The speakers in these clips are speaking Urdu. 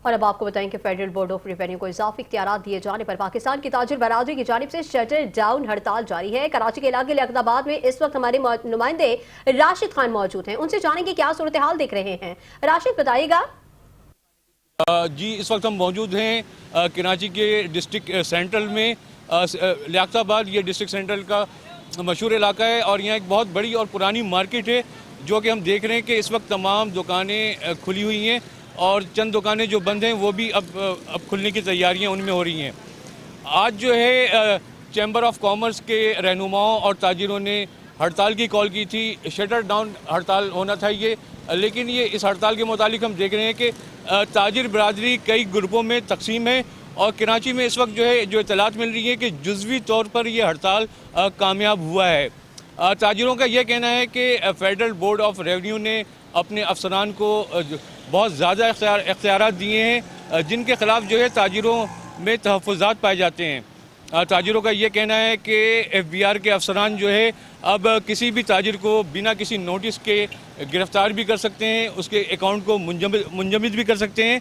اور اب آپ کو بتائیں کہ فیڈرل بورڈ آف ریونیو کو اضافی اختیارات دیے جانے پر پاکستان کی تاجر برادری کی جانب سے شٹر ڈاؤن ہڑتال جاری ہے۔ کراچی کے علاقے لیاقت آباد میں اس وقت ہمارے نمائندے راشد خان موجود ہیں، ان سے جانیں گے کیا صورتحال دیکھ رہے ہیں۔ راشد بتائیے گا۔ جی اس وقت ہم موجود ہیں کراچی کے ڈسٹرکٹ سینٹرل میں۔ لیاقت آباد یہ ڈسٹرکٹ سینٹرل کا مشہور علاقہ ہے اور یہاں ایک بہت بڑی اور پرانی مارکیٹ ہے جو کہ ہم دیکھ رہے ہیں کہ اس وقت تمام دکانیں کھلی ہوئی ہیں اور چند دکانیں جو بند ہیں وہ بھی اب کھلنے کی تیاریاں ان میں ہو رہی ہیں۔ آج جو ہے چیمبر آف کامرس کے رہنماؤں اور تاجروں نے ہڑتال کی کال کی تھی، شٹر ڈاؤن ہڑتال ہونا تھا یہ، لیکن یہ اس ہڑتال کے متعلق ہم دیکھ رہے ہیں کہ تاجر برادری کئی گروپوں میں تقسیم ہے اور کراچی میں اس وقت جو اطلاعات مل رہی ہے کہ جزوی طور پر یہ ہڑتال کامیاب ہوا ہے۔ تاجروں کا یہ کہنا ہے کہ فیڈرل بورڈ آف ریونیو نے اپنے افسران کو بہت زیادہ اختیارات دیے ہیں جن کے خلاف جو ہے تاجروں میں تحفظات پائے جاتے ہیں۔ تاجروں کا یہ کہنا ہے کہ ایف بی آر کے افسران جو ہے اب کسی بھی تاجر کو بنا کسی نوٹس کے گرفتار بھی کر سکتے ہیں، اس کے اکاؤنٹ کو منجمد بھی کر سکتے ہیں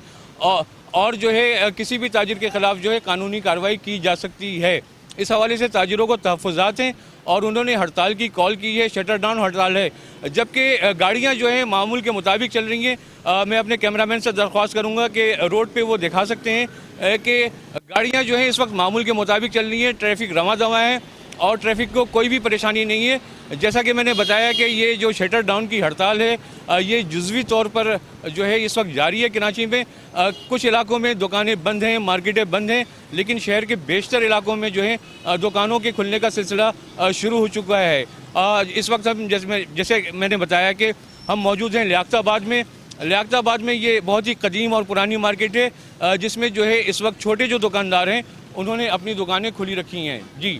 اور جو ہے کسی بھی تاجر کے خلاف جو ہے قانونی کارروائی کی جا سکتی ہے۔ اس حوالے سے تاجروں کو تحفظات ہیں اور انہوں نے ہڑتال کی کال کی ہے، شٹر ڈاؤن ہڑتال ہے، جبکہ گاڑیاں جو ہیں معمول کے مطابق چل رہی ہیں۔ میں اپنے کیمرامین سے درخواست کروں گا کہ روڈ پہ وہ دکھا سکتے ہیں کہ گاڑیاں جو ہیں اس وقت معمول کے مطابق چل رہی ہیں، ٹریفک رواں دواں ہے اور ٹریفک کو کوئی بھی پریشانی نہیں ہے۔ جیسا کہ میں نے بتایا کہ یہ جو شٹر ڈاؤن کی ہڑتال ہے یہ جزوی طور پر جو ہے اس وقت جاری ہے کراچی میں۔ کچھ علاقوں میں دکانیں بند ہیں، مارکیٹیں بند ہیں، لیکن شہر کے بیشتر علاقوں میں جو ہے دکانوں کے کھلنے کا سلسلہ شروع ہو چکا ہے۔ اس وقت ہم جیسے میں نے بتایا کہ ہم موجود ہیں لیاقت آباد میں۔ لیاقت آباد میں یہ بہت ہی قدیم اور پرانی مارکیٹ ہے جس میں جو ہے اس وقت چھوٹے جو دکاندار ہیں انہوں نے اپنی دکانیں کھلی رکھی ہیں۔ جی